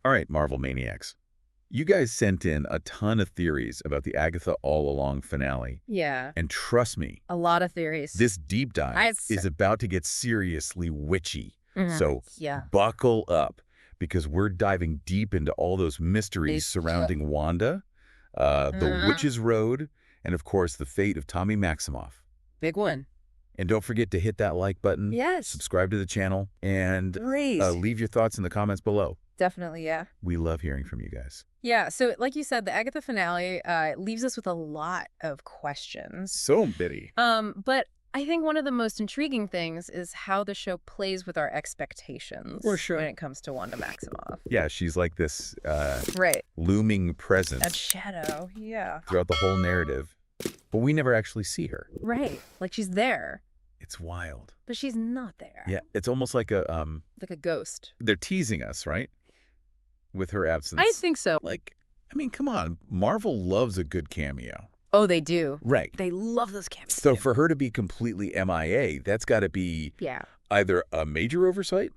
All right, Marvel Maniacs. You guys sent in a ton of theories about the Agatha All Along finale. Yeah, And trust me, a lot of theories. this deep dive is about to get seriously witchy. So yeah. buckle up, because we're diving deep into all those mysteries surrounding Wanda, the Witch's Road, and of course the fate of Tommy Maximoff. Big one. And don't forget to hit that like button, Yes. subscribe to the channel, and Please. leave your thoughts in the comments below. Definitely, yeah. We love hearing from you guys. Yeah, so like you said, the Agatha finale leaves us with a lot of questions. So bitty. But I think one of the most intriguing things is how the show plays with our expectations For sure. when it comes to Wanda Maximoff. Yeah, she's like this Right. looming presence That shadow, yeah. throughout the whole narrative, but we never actually see her. Right. Like she's there, It's wild. but she's not there. Yeah, it's almost like a Like a ghost. they're teasing us, right? With her absence. I think so. Like, I mean, come on. Marvel loves a good cameo. Oh, they do. Right. They love those cameos. So for her to be completely MIA, that's got to be Yeah. either a major oversight,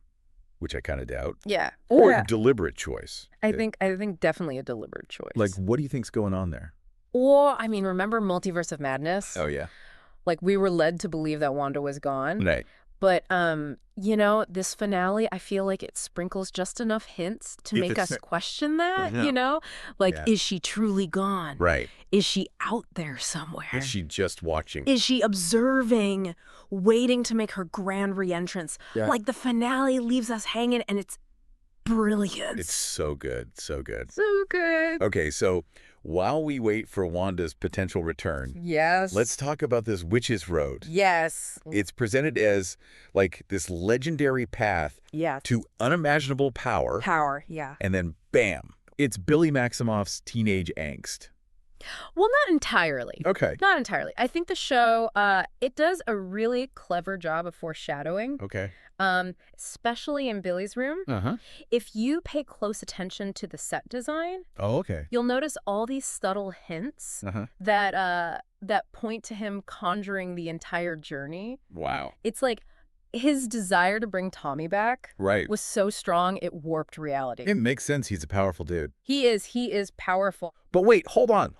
which I kind of doubt, Yeah. or Yeah. a deliberate choice. I think definitely a deliberate choice. Like, what do you think's going on there? Or, I mean, remember Multiverse of Madness? Oh, yeah. Like, we were led to believe that Wanda was gone. Right. But, you know, this finale, I feel like it sprinkles just enough hints to make us question that, Yeah. you know? Like, Yeah. is she truly gone? Right. Is she out there somewhere? Is she just watching? Is she observing, waiting to make her grand reentrance? Yeah. Like, the finale leaves us hanging, and it's brilliant. It's so good. So good. so good. Okay, so while we wait for Wanda's potential return, Yes. let's talk about this Witch's Road. Yes. It's presented as like this legendary path Yes. to unimaginable power, Power, yeah. and then bam, it's Billy Maximoff's teenage angst. Well, not entirely. Okay. Not entirely. I think the show, it does a really clever job of foreshadowing, Okay. especially in Billy's room. Uh-huh. If you pay close attention to the set design, Oh, okay. you'll notice all these subtle hints Uh-huh. that point to him conjuring the entire journey. Wow. It's like his desire to bring Tommy back Right. was so strong it warped reality. It makes sense. He's a powerful dude. He is powerful. But wait, hold on.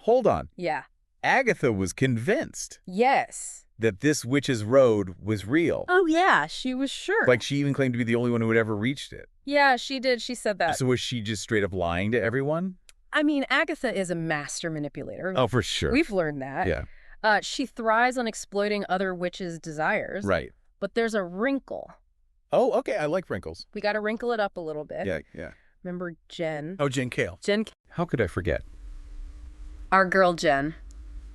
Yeah. Agatha was convinced Yes. that this Witch's Road was real. Oh yeah, she was sure. Like, she even claimed to be the only one who had ever reached it. Yeah, she did. She said that. So was she just straight up lying to everyone? I mean, Agatha is a master manipulator. Oh, for sure. We've learned that. Yeah. She thrives on exploiting other witches' desires. Right. But there's a wrinkle. Oh, okay. I like wrinkles. We got to wrinkle it up a little bit. Yeah. Remember Jen? Oh, Jen Kale. Jen, How could I forget? our girl Jen.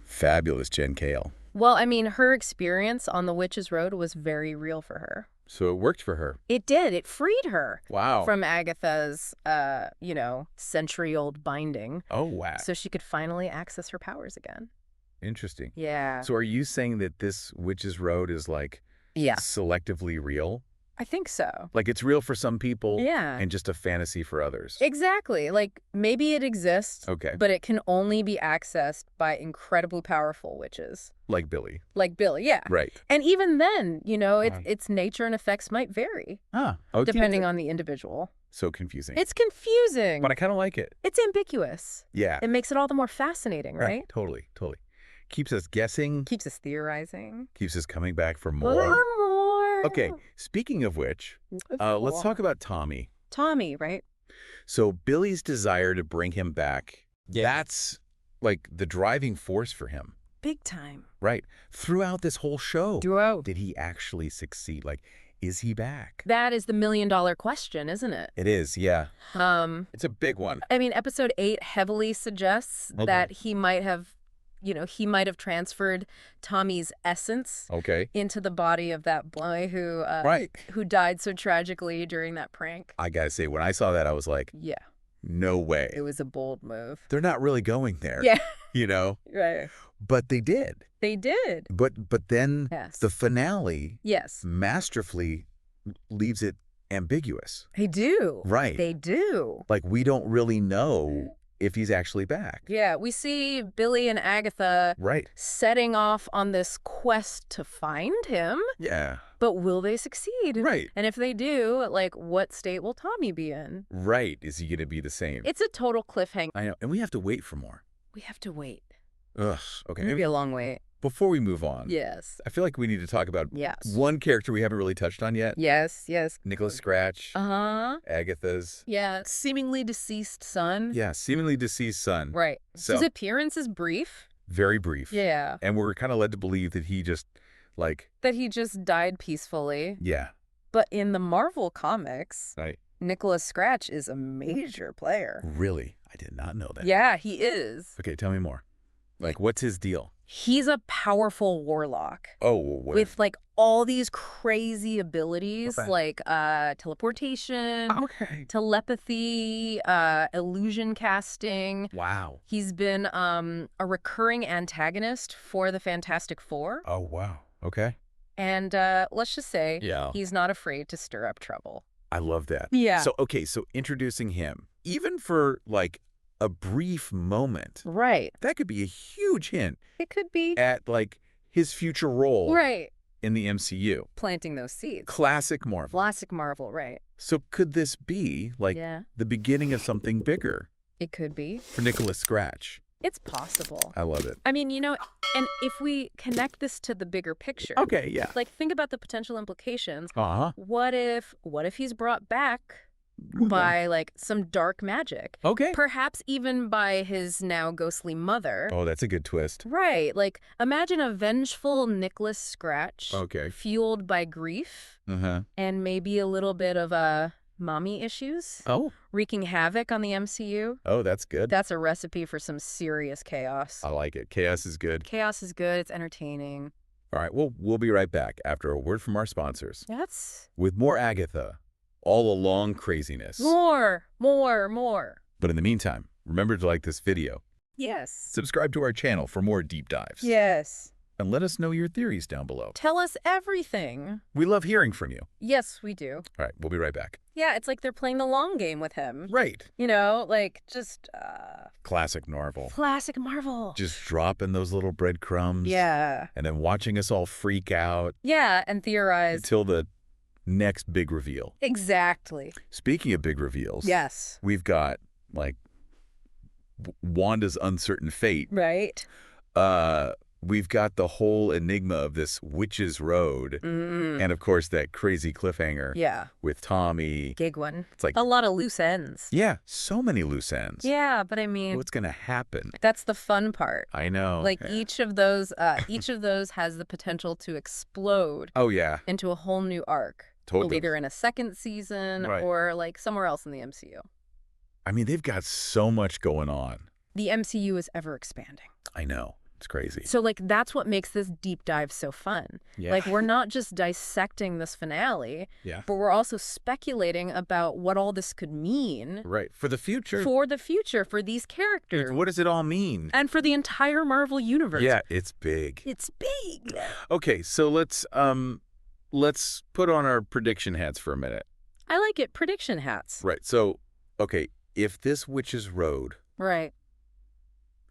Fabulous Jen Kale. Well, I mean, her experience on the Witch's Road was very real for her. So it worked for her. It did. It freed her Wow. from Agatha's, century-old binding. Oh, wow. So she could finally access her powers again. Interesting. Yeah. So are you saying that this Witch's Road is like Yeah. selectively real? I think so. Like it's real for some people Yeah. and just a fantasy for others? Exactly. Like, maybe it exists, Okay. but it can only be accessed by incredibly powerful witches. Like Billy. Like Billy, yeah. Right. And even then, Wow. its nature and effects might vary, Ah. Okay. depending on the individual. So confusing. It's confusing. But I kind of like it. It's ambiguous. Yeah. It makes it all the more fascinating, right? Totally. Keeps us guessing. Keeps us theorizing. Keeps us coming back for More. more. More. Okay. Speaking of which, let's talk about Tommy. Tommy, right? So Billy's desire to bring him back, that's like the driving force for him, Big time. right? Throughout this whole show. Duo. Did he actually succeed? Like, is he back? That is the million-dollar question, isn't it? It is, yeah. It's a big one. I mean, episode 8 heavily suggests Okay. that he might have transferred Tommy's essence Okay. into the body of that boy Right. who died so tragically during that prank. I gotta say, when I saw that, I was like, Yeah, no way. it was a bold move. They're not really going there. Yeah, You know? right. But they did. They did. But then Yes. the finale Yes, masterfully leaves it ambiguous. they do. Right. They do. Like, we don't really know if he's actually back. Yeah, we see Billy and Agatha Right. setting off on this quest to find him. Yeah. But will they succeed? Right. And if they do, like, what state will Tommy be in? Right. Is he going to be the same? It's a total cliffhanger. I know. And we have to wait for more. We have to wait. Ugh. Okay. It'll be a long wait. Before we move on, Yes. I feel like we need to talk about Yes. one character we haven't really touched on yet. Yes, yes. Nicholas Scratch. Uh-huh. Agatha's. Yeah, seemingly deceased son. Yeah, seemingly deceased son. Right. So, His appearance is brief. very brief. Yeah. And we're kind of led to believe that he just, like... That he just died peacefully. Yeah. But in the Marvel comics, Right. Nicholas Scratch is a major player. Really? I did not know that. Yeah, he is. Okay, tell me more. Like, what's his deal? He's a powerful warlock. Oh, what? With, like, all these crazy abilities, Okay. like teleportation, Okay. telepathy, illusion casting. Wow. He's been a recurring antagonist for the Fantastic Four. Oh, wow. Okay. And let's just say Yeah. he's not afraid to stir up trouble. I love that. Yeah. So, okay, so introducing him, even for, like, a brief moment, Right. that could be a huge hint It could be. at, like, his future role Right. in the MCU. Planting those seeds. Classic Marvel. Classic Marvel, right. So could this be, like, Yeah. the beginning of something bigger It could be. for Nicholas Scratch? It's possible. I love it. I mean, you know, and if we connect this to the bigger picture, Okay, yeah. like think about the potential implications. Uh-huh. What if he's brought back by like some dark magic? Okay. Perhaps even by his now ghostly mother. Oh, that's a good twist. Right. Like imagine a vengeful Nicholas Scratch Okay. fueled by grief Uh-huh. and maybe a little bit of mommy issues Oh. wreaking havoc on the MCU. Oh, that's good. That's a recipe for some serious chaos. I like it. Chaos is good. Chaos is good. It's entertaining. All right, well, we'll be right back after a word from our sponsors That's with more Agatha, all along craziness. more. But in the meantime, remember to like this video, Yes. subscribe to our channel for more deep dives, Yes. and let us know your theories down below. Tell us everything. We love hearing from you. Yes, we do. All right, we'll be right back. Yeah, it's like they're playing the long game with him. Right. You know, like just Classic Marvel. classic Marvel. Just dropping those little breadcrumbs. Yeah. And then watching us all freak out Yeah, and theorize. until the next big reveal. Exactly. Speaking of big reveals, Yes. we've got, like, Wanda's uncertain fate. Right. We've got the whole enigma of this witch's road. And, of course, that crazy cliffhanger Yeah. with Tommy. Gig one. It's like, A lot of loose ends. yeah, so many loose ends. Yeah, but I mean, What's going to happen? that's the fun part. I know. Like Yeah. each of those has the potential to explode Oh, yeah. into a whole new arc. Totally. Either in a second season Right. or like somewhere else in the MCU. I mean, they've got so much going on. The MCU is ever expanding. I know. It's crazy. So like that's what makes this deep dive so fun. Yeah. Like we're not just dissecting this finale, Yeah. but we're also speculating about what all this could mean Right. For the future. for the future for these characters What does it all mean? and for the entire Marvel universe. Yeah, it's big. It's big. Okay, so let's put on our prediction hats for a minute. I like it. Prediction hats. Right. So, okay, if this witch's road, Right.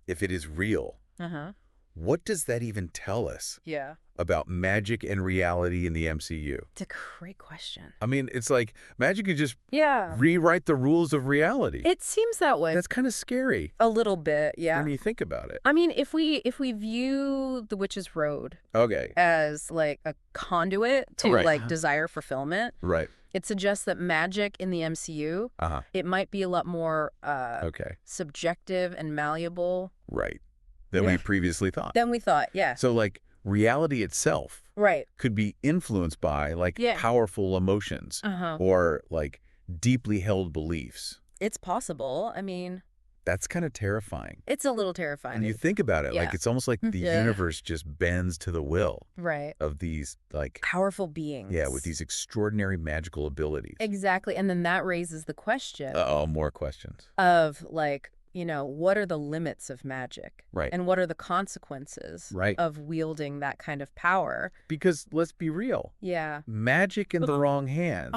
if it is real, Uh-huh. what does that even tell us Yeah. about magic and reality in the MCU? It's a great question. I mean, it's like magic could just Yeah. rewrite the rules of reality. It seems that way. That's kind of scary A little bit, yeah. when you think about it. I mean, if we view the Witch's Road Okay. as like a conduit to Right. like desire fulfillment, Right. it suggests that magic in the MCU, Uh-huh. it might be a lot more Okay. subjective and malleable Right. Than we previously thought. than we thought. Yeah. So, like, reality itself Right. could be influenced by, like, Yeah. powerful emotions Uh-huh. or, like, deeply held beliefs. It's possible. I mean, That's kind of terrifying. it's a little terrifying. And you think about it, like, Yeah. it's almost like the Yeah. universe just bends to the will Right. of these, like, Powerful beings. yeah, with these extraordinary magical abilities. Exactly. And then that raises the question Uh-oh, more questions. of like, what are the limits of magic? Right. And what are the consequences Right. of wielding that kind of power? Because let's be real. Yeah. Magic in the wrong hands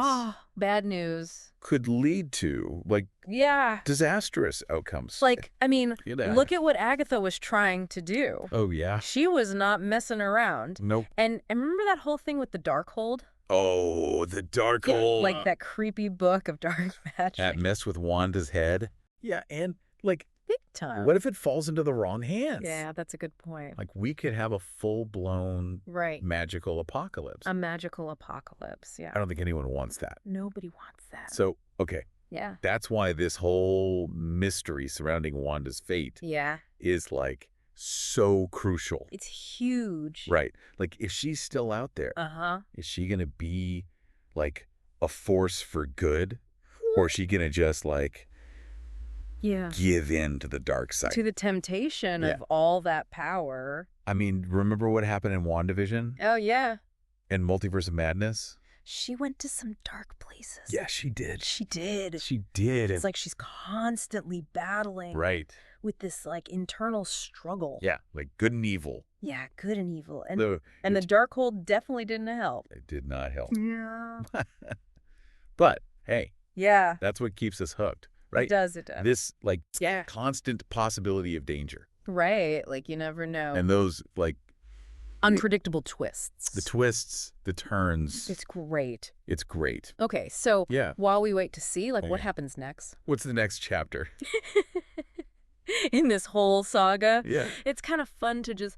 Bad news. could lead to, Yeah. disastrous outcomes. Look at what Agatha was trying to do. Oh, yeah? She was not messing around. Nope. And remember that whole thing with the Darkhold? Oh, the Darkhold. Like that creepy book of dark magic. That messed with Wanda's head. Yeah, and, Big time. what if it falls into the wrong hands? Yeah, that's a good point. We could have a full-blown Right. magical apocalypse. A magical apocalypse, yeah. I don't think anyone wants that. Nobody wants that. So, okay. Yeah. That's why this whole mystery surrounding Wanda's fate Yeah. is, so crucial. It's huge. Right. If she's still out there, is she going to be, a force for good? Or is she going to just, Yeah. give in to the dark side? To the temptation of all that power. I mean, remember what happened in WandaVision? Oh, yeah. In Multiverse of Madness? She went to some dark places. Yeah, she did. She did. She did. It's like she's constantly battling Right. with this internal struggle. Yeah, good and evil. Yeah, good and evil. And The the Darkhold definitely didn't help. It did not help. Yeah. But, hey, Yeah. that's what keeps us hooked, right? It does. This, Yeah. constant possibility of danger. Right. You never know. And those, Unpredictable twists. the twists, the turns. It's great. It's great. Okay, so Yeah. while we wait to see, what Okay. happens next What's the next chapter? in this whole saga, Yeah. it's kind of fun to just,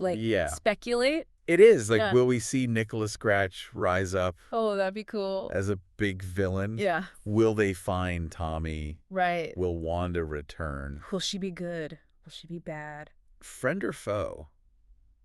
Yeah. speculate. It is. Yeah. Will we see Nicholas Scratch rise up Oh, that'd be cool. as a big villain? Yeah, Will they find Tommy? right. Will Wanda return? Will she be good? Will she be bad? Friend or foe?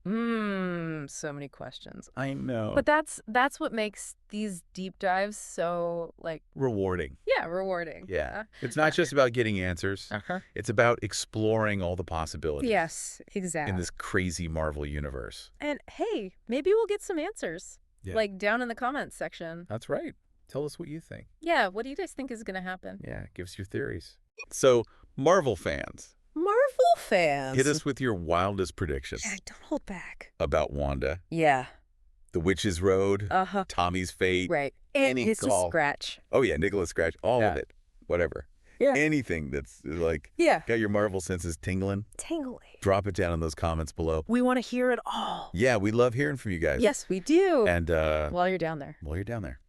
So many questions. I know. But that's what makes these deep dives so, Rewarding. rewarding. Yeah. It's not just about getting answers. It's about exploring all the possibilities. Yes, exactly. In this crazy Marvel universe. And hey, maybe we'll get some answers. Yeah. Down in the comments section. That's right. Tell us what you think. Yeah, what do you guys think is going to happen? Yeah, give us your theories. So, Marvel fans, Marvel fans. hit us with your wildest predictions Yeah, don't hold back. about Wanda, Yeah. the Witch's Road, Uh-huh. Tommy's fate. Right. And Any it's a call. scratch. Oh, yeah, Nicholas Scratch, all of Yeah. it. Whatever. Yeah. Anything that's Yeah. got your Marvel senses tingling, Tingly. drop it down in those comments below. We want to hear it all. Yeah, we love hearing from you guys. Yes, we do. And While you're down there, while you're down there,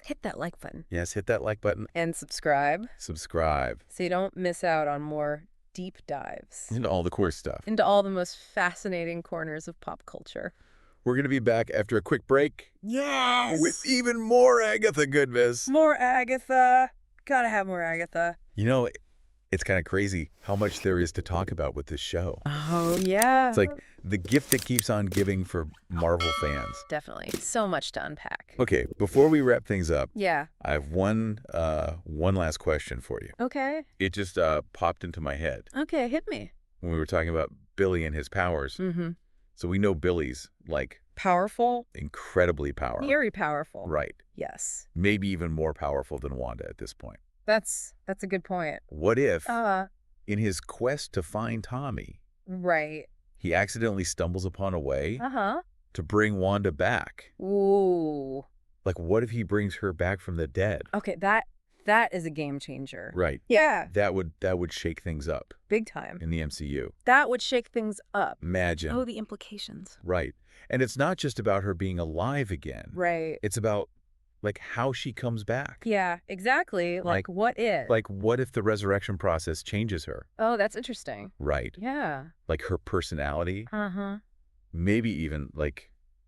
hit that like button. yes, hit that like button. And subscribe Subscribe. so you don't miss out on more deep dives Into all the cool stuff. into all the most fascinating corners of pop culture. We're going to be back after a quick break Yes! with even more Agatha goodness. More Agatha. Gotta have more Agatha. It's kind of crazy how much there is to talk about with this show. Oh, yeah. It's the gift that keeps on giving for Marvel fans. Definitely. So much to unpack. Okay, before we wrap things up, Yeah. I have one last question for you. Okay. It just popped into my head Okay, hit me. when we were talking about Billy and his powers. Mm-hmm. So we know Billy's Powerful. incredibly powerful. Very powerful. Right. Yes. Maybe even more powerful than Wanda at this point. That's a good point. What if, Uh, in his quest to find Tommy, right. he accidentally stumbles upon a way Uh-huh. to bring Wanda back? Ooh. What if he brings her back from the dead? Okay, that is a game changer. Right. Yeah. That would shake things up Big time. in the MCU. That would shake things up. Imagine. Oh, the implications. Right. And it's not just about her being alive again. Right. It's about how she comes back. Yeah, exactly. What if? What if the resurrection process changes her? Oh, that's interesting. Right. Yeah. Her personality, Uh-huh. maybe even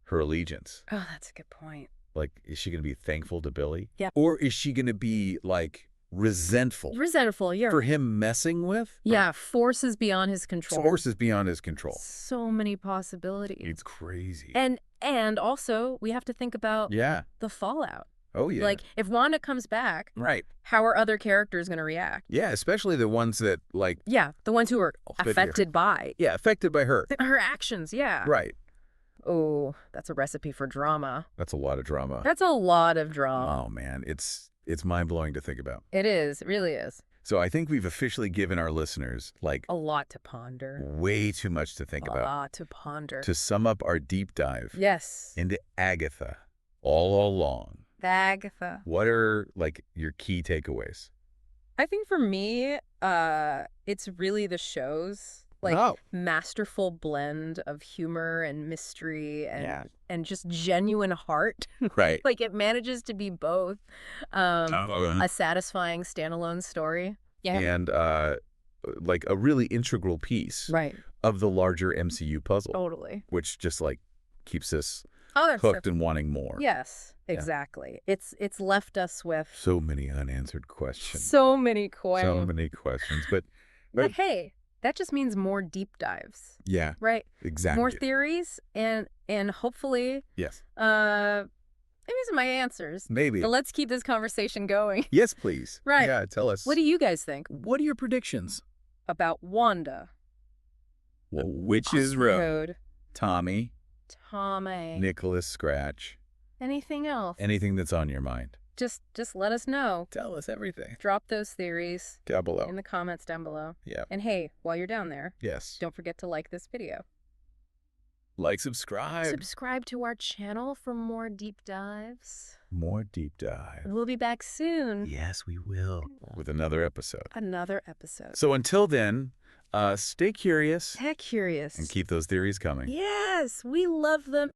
her allegiance. Oh, that's a good point. Is she going to be thankful to Billy? Yeah. Or is she going to be resentful Resentful, yeah. for him messing with? Yeah, forces beyond his control. Forces beyond his control. So many possibilities. It's crazy. And also, we have to think about Yeah. the fallout. Oh, yeah. If Wanda comes back, Right. how are other characters going to react? Yeah, especially the ones that, Yeah, the ones who are fit here. affected by yeah, affected by her. her actions, yeah. Right. Oh, that's a recipe for drama. That's a lot of drama. That's a lot of drama. Oh, man. It's mind-blowing to think about. It is. It really is. So I think we've officially given our listeners, like, A lot to ponder. way too much to think A about. lot to ponder. To sum up our deep dive Yes. into Agatha All Along, Agatha. what are, like, your key takeaways? I think for me, it's really the show's masterful blend of humor and mystery and just genuine heart. Right. Like it manages to be both a satisfying standalone story. Yeah. And, like, a really integral piece of the larger MCU puzzle. Totally. Which just, like, keeps us Oh, hooked and wanting more. Yes, exactly. It's left us with so many unanswered questions. So many questions. So many questions. But hey, that just means more deep dives. Yeah. Right? Exactly. More theories and hopefully yes. Maybe some of my answers. Maybe. But let's keep this conversation going. Yes, please. Right. Yeah, tell us. What do you guys think What are your predictions? about Wanda? The Witch's Road. Tommy, Nicholas Scratch, Anything else? anything that's on your mind. Just let us know. Tell us everything. Drop those theories Down below. in the comments down below. Yeah. And hey, while you're down there, Yes. don't forget to like this video. Like, subscribe. Subscribe to our channel for more deep dives. More deep dive. We'll be back soon. Yes, we will. With another episode. Another episode. So until then, stay curious Heck curious. and keep those theories coming. Yes, we love them.